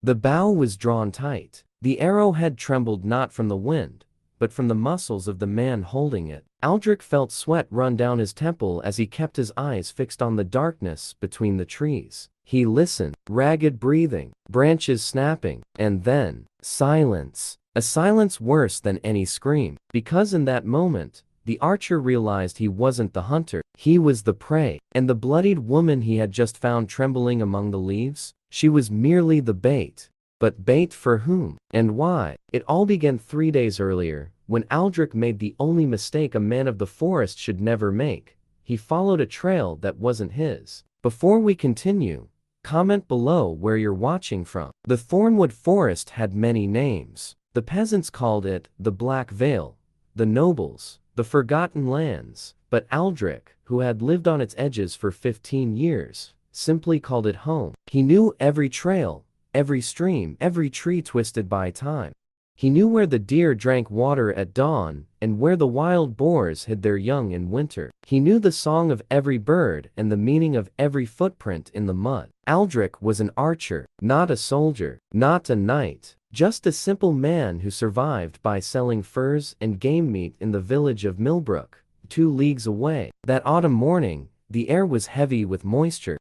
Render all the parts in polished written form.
The bow was drawn tight. The arrowhead trembled not from the wind, but from the muscles of the man holding it. Aldrich felt sweat run down his temple as he kept his eyes fixed on the darkness between the trees. He listened, ragged breathing, branches snapping, and then, silence. A silence worse than any scream, because in that moment, the archer realized he wasn't the hunter, he was the prey, and the bloodied woman he had just found trembling among the leaves, she was merely the bait. But bait for whom? And why? It all began 3 days earlier, when Aldrich made the only mistake a man of the forest should never make. He followed a trail that wasn't his. Before we continue, comment below where you're watching from. The Thornwood Forest had many names. The peasants called it the Black Vale, the nobles, the Forgotten Lands, but Aldrich, who had lived on its edges for 15 years, simply called it home. He knew every trail, every stream, every tree twisted by time. He knew where the deer drank water at dawn and where the wild boars hid their young in winter. He knew the song of every bird and the meaning of every footprint in the mud. Aldrich was an archer, not a soldier, not a knight, just a simple man who survived by selling furs and game meat in the village of Millbrook, 2 leagues away. That autumn morning, the air was heavy with moisture.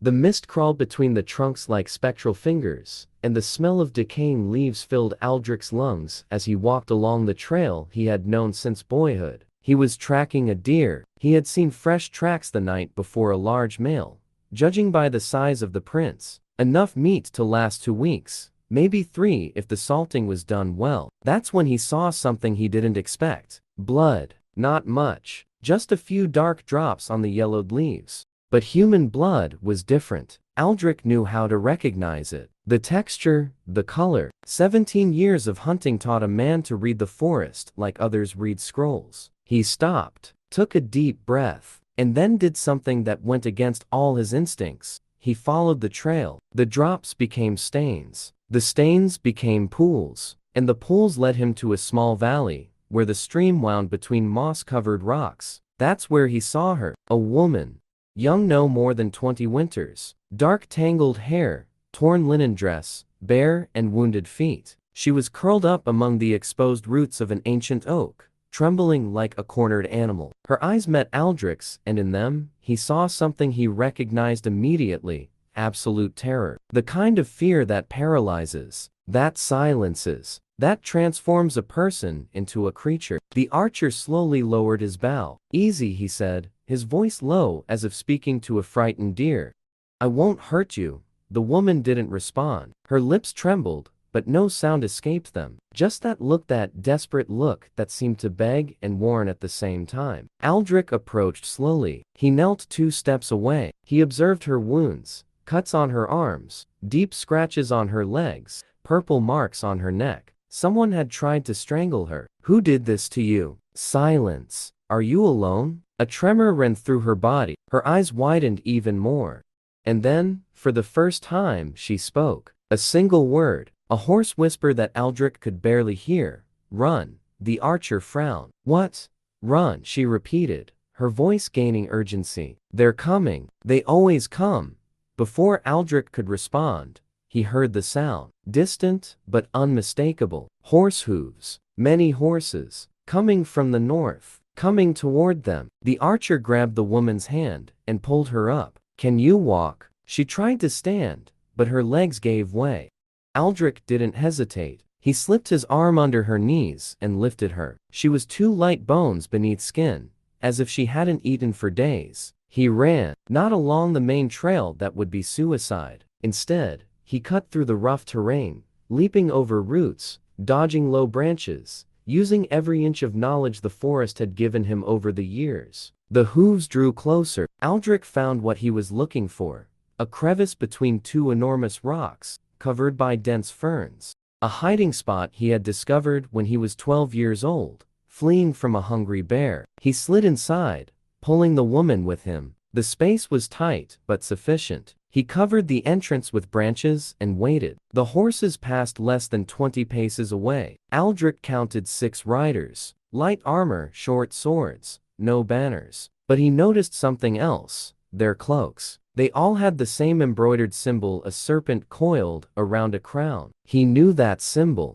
The mist crawled between the trunks like spectral fingers, and the smell of decaying leaves filled Aldrich's lungs as he walked along the trail he had known since boyhood. He was tracking a deer. He had seen fresh tracks the night before a large male. Judging by the size of the prints, enough meat to last 2 weeks, maybe 3 if the salting was done well. That's when he saw something he didn't expect. Blood. Not much, just a few dark drops on the yellowed leaves. But human blood was different. Aldrich knew how to recognize it. The texture, the color. 17 years of hunting taught a man to read the forest like others read scrolls. He stopped, took a deep breath, and then did something that went against all his instincts. He followed the trail. The drops became stains. The stains became pools, and the pools led him to a small valley, where the stream wound between moss-covered rocks. That's where he saw her, a woman. Young, no more than 20 winters, dark tangled hair, torn linen dress, bare and wounded feet. She was curled up among the exposed roots of an ancient oak, trembling like a cornered animal. Her eyes met Aldrich's, and in them, he saw something he recognized immediately: absolute terror. The kind of fear that paralyzes, that silences, that transforms a person into a creature. The archer slowly lowered his bow. "Easy," he said, his voice low as if speaking to a frightened deer. "I won't hurt you." The woman didn't respond. Her lips trembled, but no sound escaped them. Just that look, that desperate look that seemed to beg and warn at the same time. Aldrich approached slowly. He knelt 2 steps away. He observed her wounds, cuts on her arms, deep scratches on her legs, purple marks on her neck. Someone had tried to strangle her. "Who did this to you?" Silence. "Are you alone?" A tremor ran through her body. Her eyes widened even more. And then, for the first time, she spoke. A single word, a hoarse whisper that Aldrich could barely hear. "Run." The archer frowned. "What?" "Run," she repeated, her voice gaining urgency. "They're coming. They always come." Before Aldrich could respond, he heard the sound. Distant, but unmistakable. Horse hooves. Many horses. Coming from the north. Coming toward them. The archer grabbed the woman's hand and pulled her up. "Can you walk?" She tried to stand, but her legs gave way. Aldrich didn't hesitate. He slipped his arm under her knees and lifted her. She was 2 light bones beneath skin, as if she hadn't eaten for days. He ran, not along the main trail that would be suicide. Instead, he cut through the rough terrain, leaping over roots, dodging low branches, using every inch of knowledge the forest had given him over the years. The hooves drew closer. Aldrich found what he was looking for: a crevice between 2 enormous rocks, covered by dense ferns. A hiding spot he had discovered when he was 12 years old, fleeing from a hungry bear. He slid inside, pulling the woman with him. The space was tight, but sufficient. He covered the entrance with branches and waited. The horses passed less than 20 paces away. Aldrich counted 6 riders, light armor, short swords, no banners. But he noticed something else: their cloaks. They all had the same embroidered symbol, a serpent coiled around a crown. He knew that symbol.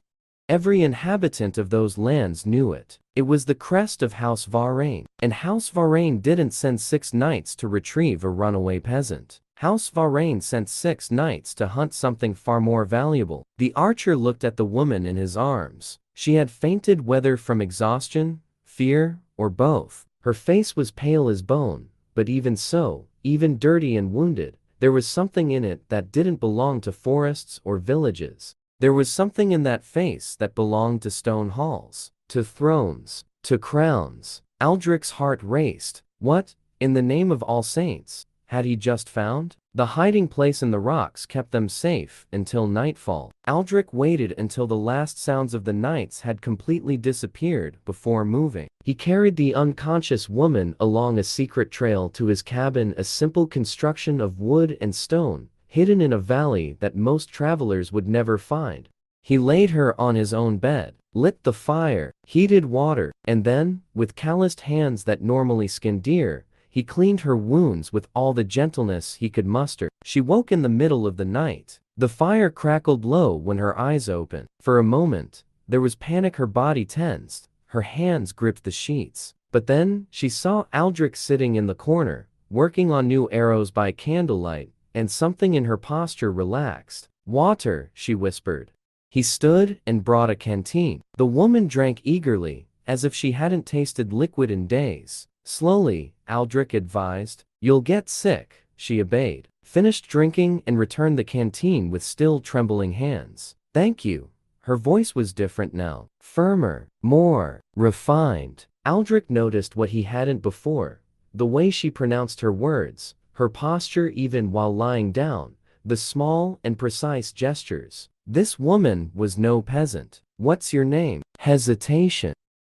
Every inhabitant of those lands knew it. It was the crest of House Varen. And House Varen didn't send 6 knights to retrieve a runaway peasant. House Varen sent 6 knights to hunt something far more valuable. The archer looked at the woman in his arms. She had fainted, whether from exhaustion, fear, or both. Her face was pale as bone, but even so, even dirty and wounded, there was something in it that didn't belong to forests or villages. There was something in that face that belonged to stone halls, to thrones, to crowns. Aldrich's heart raced. What, in the name of all saints, had he just found? The hiding place in the rocks kept them safe until nightfall. Aldrich waited until the last sounds of the knights had completely disappeared before moving. He carried the unconscious woman along a secret trail to his cabin, a simple construction of wood and stone, hidden in a valley that most travelers would never find. He laid her on his own bed, lit the fire, heated water, and then, with calloused hands that normally skinned deer, he cleaned her wounds with all the gentleness he could muster. She woke in the middle of the night. The fire crackled low when her eyes opened. For a moment, there was panic. Her body tensed, her hands gripped the sheets. But then, she saw Aldrich sitting in the corner, working on new arrows by candlelight, and something in her posture relaxed. "Water," she whispered. He stood and brought a canteen. The woman drank eagerly, as if she hadn't tasted liquid in days. "Slowly," Aldrich advised. "You'll get sick." She obeyed, finished drinking, and returned the canteen with still trembling hands. "Thank you." Her voice was different now, firmer, more refined. Aldrich noticed what he hadn't before: the way she pronounced her words, her posture even while lying down, the small and precise gestures. This woman was no peasant. "What's your name?" Hesitation.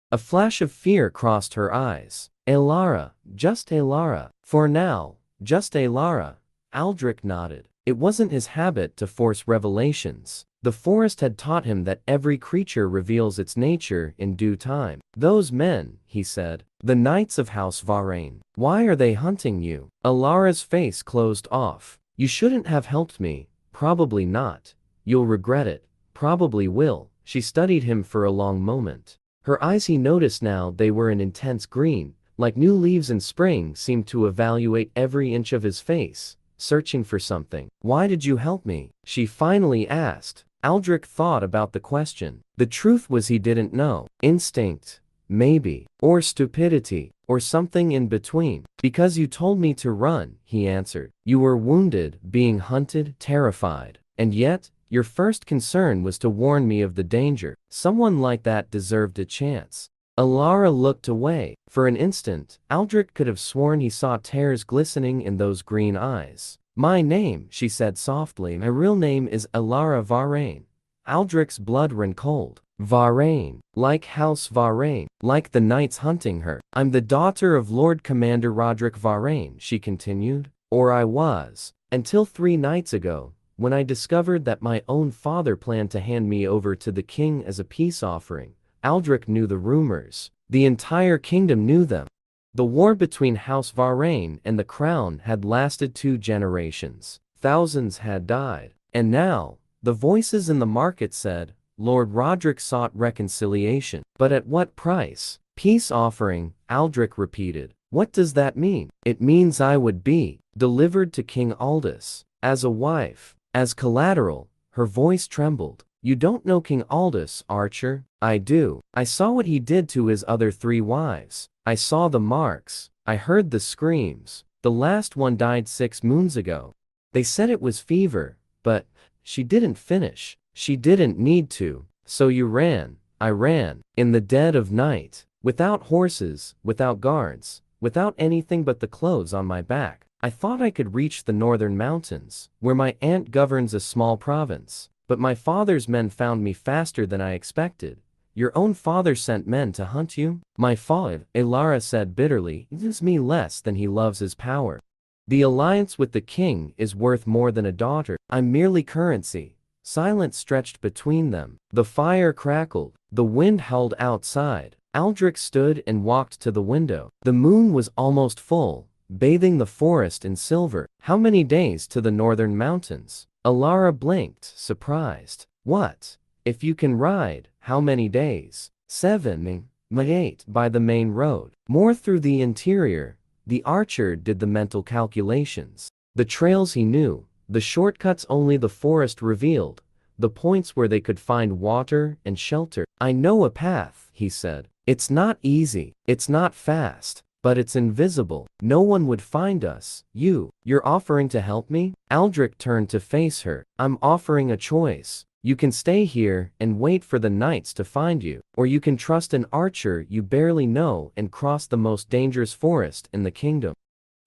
A flash of fear crossed her eyes. "Elara, just Elara. For now, just Elara." Aldrich nodded. It wasn't his habit to force revelations. The forest had taught him that every creature reveals its nature in due time. "Those men," he said, "the knights of House Varen. Why are they hunting you?" Elara's face closed off. "You shouldn't have helped me." "Probably not. You'll regret it." "Probably will." She studied him for a long moment. Her eyes, he noticed now, they were an intense green, like new leaves in spring, seemed to evaluate every inch of his face, searching for something. "Why did you help me?" she finally asked. Aldrich thought about the question. The truth was, he didn't know. Instinct, maybe, or stupidity, or something in between. "Because you told me to run," he answered. "You were wounded, being hunted, terrified. And yet, your first concern was to warn me of the danger. Someone like that deserved a chance." Elara looked away. For an instant, Aldrich could have sworn he saw tears glistening in those green eyes. "My name," she said softly, "my real name is Elara Varen." Aldrich's blood ran cold. "Varen, like House Varen, like the knights hunting her." "I'm the daughter of Lord Commander Roderick Varen," she continued. "Or I was, until 3 nights ago, when I discovered that my own father planned to hand me over to the king as a peace offering." Aldrich knew the rumors. The entire kingdom knew them. The war between House Varen and the crown had lasted 2 generations. Thousands had died. And now, the voices in the market said, Lord Roderick sought reconciliation. But at what price? "Peace offering," Aldrich repeated. "What does that mean?" "It means I would be delivered to King Aldous. As a wife. As collateral." Her voice trembled. "You don't know King Aldous, Archer." "I do. I saw what he did to his other 3 wives. I saw the marks. I heard the screams. The last one died 6 moons ago. They said it was fever, but..." She didn't finish. "She didn't need to. So you ran." "I ran. In the dead of night. Without horses, without guards, without anything but the clothes on my back. I thought I could reach the northern mountains, where my aunt governs a small province. But my father's men found me faster than I expected." "Your own father sent men to hunt you?" "My father," Elara said bitterly, "loves me less than he loves his power. The alliance with the king is worth more than a daughter. I'm merely currency." Silence stretched between them. The fire crackled. The wind howled outside. Aldrich stood and walked to the window. The moon was almost full, bathing the forest in silver. How many days to the northern mountains? Elara blinked, surprised. What? If you can ride, how many days? 7, 8 by the main road. More through the interior. The archer did the mental calculations. The trails he knew, the shortcuts only the forest revealed, the points where they could find water and shelter. I know a path, he said. It's not easy, it's not fast, but it's invisible. No one would find us. You're offering to help me? Aldrich turned to face her. I'm offering a choice. You can stay here and wait for the knights to find you, or you can trust an archer you barely know and cross the most dangerous forest in the kingdom.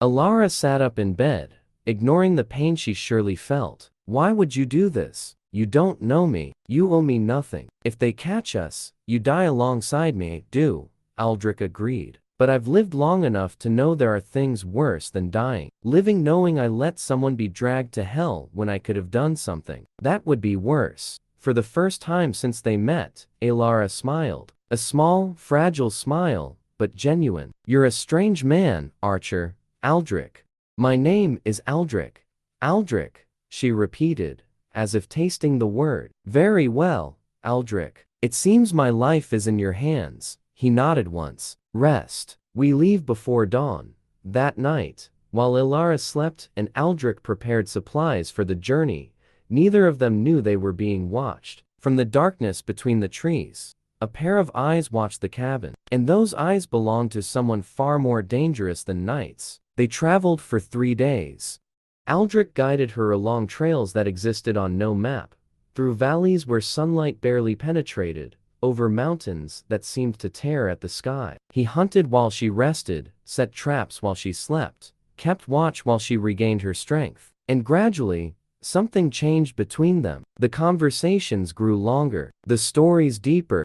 Elara sat up in bed, ignoring the pain she surely felt. Why would you do this? You don't know me. You owe me nothing. If they catch us, you die alongside me. Do, Aldrich agreed. But I've lived long enough to know there are things worse than dying. Living knowing I let someone be dragged to hell when I could have done something. That would be worse. For the first time since they met, Elara smiled. A small, fragile smile, but genuine. You're a strange man, Archer. Aldrich. My name is Aldrich. Aldrich, she repeated, as if tasting the word. Very well, Aldrich. It seems my life is in your hands. He nodded once. Rest. We leave before dawn. That night, while Elara slept and Aldrich prepared supplies for the journey, neither of them knew they were being watched. From the darkness between the trees, a pair of eyes watched the cabin, and those eyes belonged to someone far more dangerous than knights. They traveled for 3 days. Aldrich guided her along trails that existed on no map, through valleys where sunlight barely penetrated, over mountains that seemed to tear at the sky. He hunted while she rested, set traps while she slept, kept watch while she regained her strength. And gradually, something changed between them. The conversations grew longer, the stories deeper.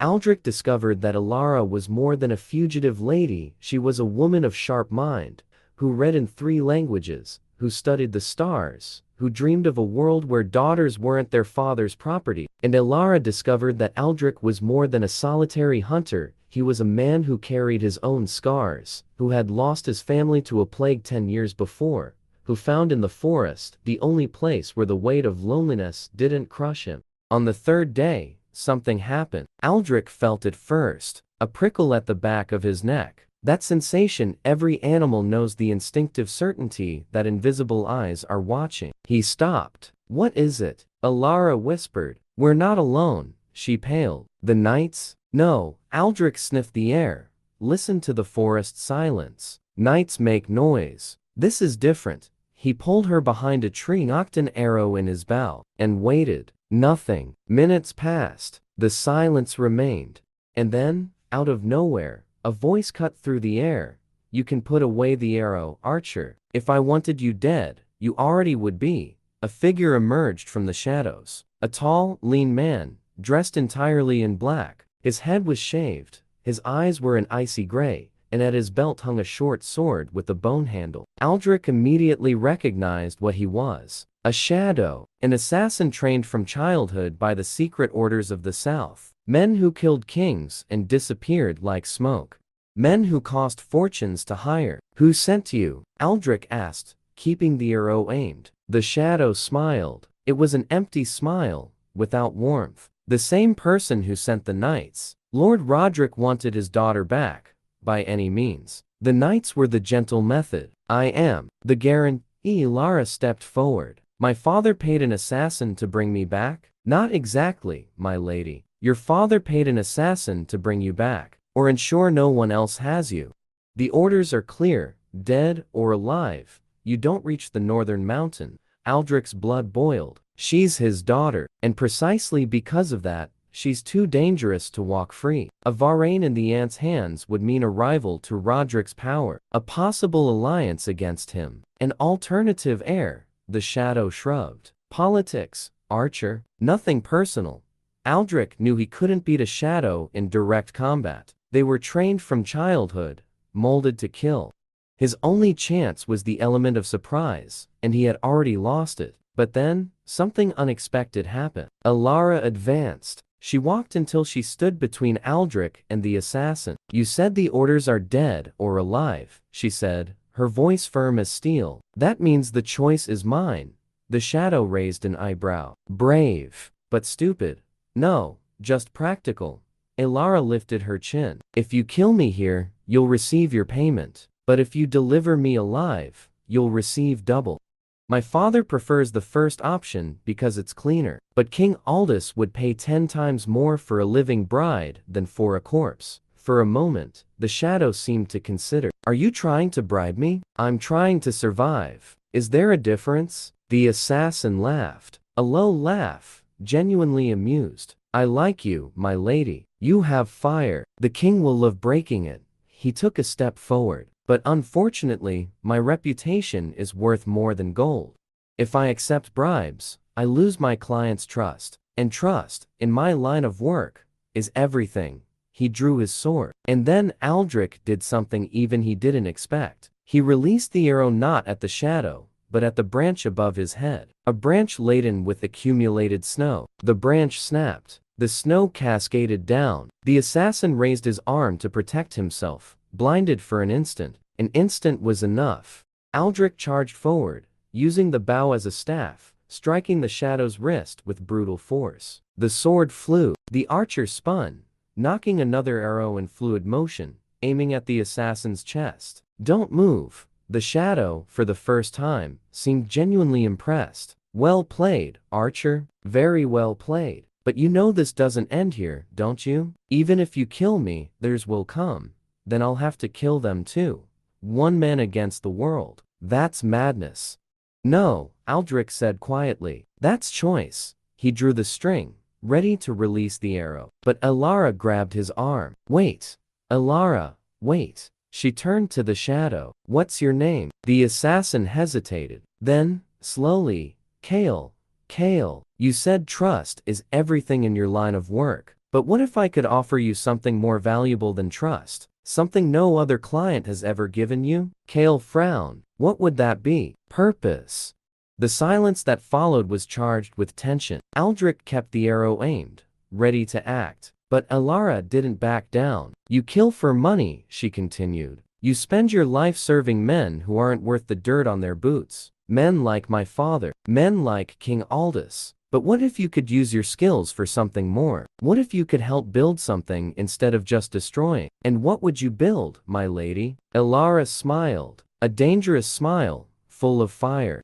Aldrich discovered that Elara was more than a fugitive lady. She was a woman of sharp mind, who read in 3 languages, who studied the stars, who dreamed of a world where daughters weren't their father's property. And Elara discovered that Aldrich was more than a solitary hunter. He was a man who carried his own scars, who had lost his family to a plague 10 years before, who found in the forest the only place where the weight of loneliness didn't crush him. On the 3rd day, something happened. Aldrich felt it first, a prickle at the back of his neck. That sensation every animal knows, the instinctive certainty that invisible eyes are watching. He stopped. What is it? Elara whispered. We're not alone. She paled. The knights? No. Aldrich sniffed the air. Listened to the forest silence. Knights make noise. This is different. He pulled her behind a tree, knocked an arrow in his bow, and waited. Nothing. Minutes passed. The silence remained. And then, out of nowhere, a voice cut through the air. You can put away the arrow, Archer. If I wanted you dead, you already would be. A figure emerged from the shadows. A tall, lean man, dressed entirely in black. His head was shaved, his eyes were an icy gray, and at his belt hung a short sword with a bone handle. Aldrich immediately recognized what he was. A shadow, an assassin trained from childhood by the secret orders of the South. Men who killed kings and disappeared like smoke. Men who cost fortunes to hire. Who sent you? Aldrich asked, keeping the arrow aimed. The shadow smiled. It was an empty smile, without warmth. The same person who sent the knights. Lord Roderick wanted his daughter back, by any means. The knights were the gentle method. I am. The guarantee. Elara stepped forward. My father paid an assassin to bring me back? Not exactly, my lady. Your father paid an assassin to bring you back, or ensure no one else has you. The orders are clear, dead or alive. You don't reach the northern mountain. Aldrich's blood boiled. She's his daughter, and precisely because of that, she's too dangerous to walk free. A Varen in the ant's hands would mean a rival to Roderick's power, a possible alliance against him, an alternative heir. The shadow shrugged. Politics, Archer, nothing personal. Aldrich knew he couldn't beat a shadow in direct combat. They were trained from childhood, molded to kill. His only chance was the element of surprise, and he had already lost it. But then, something unexpected happened. Elara advanced. She walked until she stood between Aldrich and the assassin. You said the orders are dead or alive, she said, her voice firm as steel. That means the choice is mine. The shadow raised an eyebrow. Brave. But stupid. No, just practical. Elara lifted her chin. If you kill me here, you'll receive your payment. But if you deliver me alive, you'll receive double. My father prefers the first option because it's cleaner. But King Aldous would pay 10 times more for a living bride than for a corpse. For a moment, the shadow seemed to consider. Are you trying to bribe me? I'm trying to survive. Is there a difference? The assassin laughed. A low laugh, genuinely amused. I like you, my lady. You have fire. The king will love breaking it. He took a step forward. But unfortunately, my reputation is worth more than gold. If I accept bribes, I lose my client's trust. And trust, in my line of work, is everything. He drew his sword. And then Aldrich did something even he didn't expect. He released the arrow not at the shadow, but at the branch above his head. A branch laden with accumulated snow. The branch snapped. The snow cascaded down. The assassin raised his arm to protect himself, blinded for an instant. An instant was enough. Aldrich charged forward, using the bow as a staff, striking the shadow's wrist with brutal force. The sword flew. The archer spun, knocking another arrow in fluid motion, aiming at the assassin's chest. Don't move. The shadow, for the first time, seemed genuinely impressed. Well played, archer. Very well played. But you know this doesn't end here, don't you? Even if you kill me, theirs will come. Then I'll have to kill them too. One man against the world. That's madness. No, Aldrich said quietly. That's choice. He drew the string, ready to release the arrow. But Elara grabbed his arm. Wait. Elara, wait. She turned to the shadow. What's your name? The assassin hesitated. Then, slowly, Kale. Kale, you said trust is everything in your line of work. But what if I could offer you something more valuable than trust? Something no other client has ever given you? Kale frowned. What would that be? Purpose. The silence that followed was charged with tension. Aldrich kept the arrow aimed, ready to act. But Elara didn't back down. You kill for money, she continued. You spend your life serving men who aren't worth the dirt on their boots. Men like my father. Men like King Aldous. But what if you could use your skills for something more? What if you could help build something instead of just destroying? And what would you build, my lady? Elara smiled. A dangerous smile, full of fire.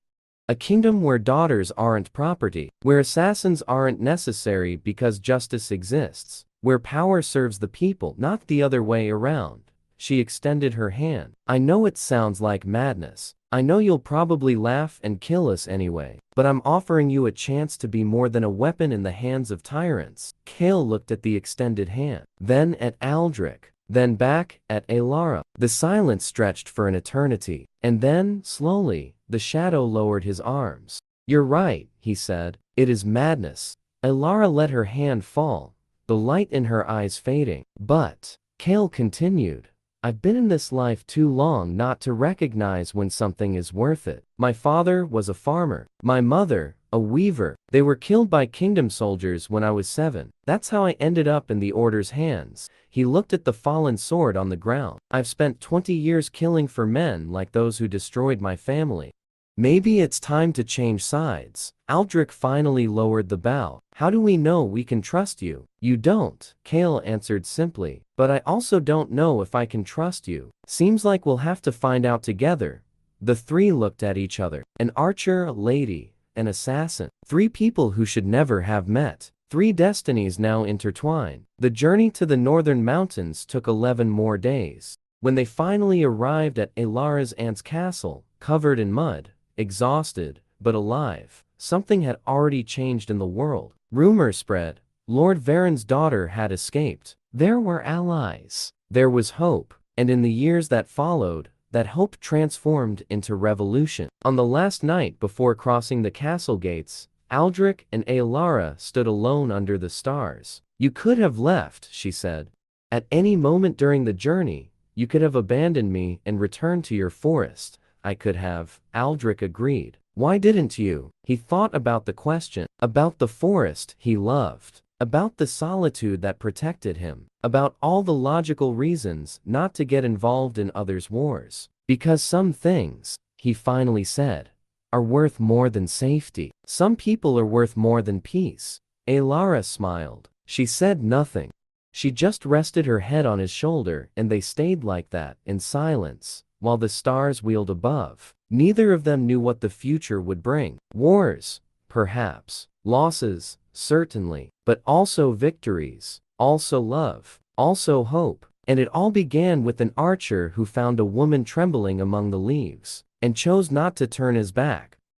A kingdom where daughters aren't property. Where assassins aren't necessary because justice exists. Where power serves the people, not the other way around. She extended her hand. I know it sounds like madness. I know you'll probably laugh and kill us anyway. But I'm offering you a chance to be more than a weapon in the hands of tyrants. Kale looked at the extended hand. Then at Aldrich. Then back at Elara. The silence stretched for an eternity. And then, slowly, the shadow lowered his arms. You're right, he said. It is madness. Elara let her hand fall, the light in her eyes fading. But, Kale continued, I've been in this life too long not to recognize when something is worth it. My father was a farmer. My mother, a weaver. They were killed by kingdom soldiers when I was 7. That's how I ended up in the Order's hands. He looked at the fallen sword on the ground. I've spent 20 years killing for men like those who destroyed my family. Maybe it's time to change sides. Aldrich finally lowered the bow. How do we know we can trust you? You don't, Kale answered simply. But I also don't know if I can trust you. Seems like we'll have to find out together. The three looked at each other. An archer, a lady, an assassin. 3 people who should never have met. 3 destinies now intertwined. The journey to the northern mountains took 11 more days. When they finally arrived at Elara's aunt's castle, covered in mud, exhausted, but alive, something had already changed in the world. Rumor spread. Lord Varen's daughter had escaped. There were allies. There was hope. And in the years that followed, that hope transformed into revolution. On the last night before crossing the castle gates, Aldrich and Elara stood alone under the stars. You could have left, she said. At any moment during the journey, you could have abandoned me and returned to your forest. I could have, Aldrich agreed. Why didn't you? He thought about the question, about the forest he loved, about the solitude that protected him, about all the logical reasons not to get involved in others' wars. Because some things, he finally said, are worth more than safety. Some people are worth more than peace. Elara smiled. She said nothing. She just rested her head on his shoulder, and they stayed like that, in silence, while the stars wheeled above. Neither of them knew what the future would bring. Wars, perhaps. Losses, certainly. But also victories. Also love. Also hope. And it all began with an archer who found a woman trembling among the leaves, and chose not to turn his back,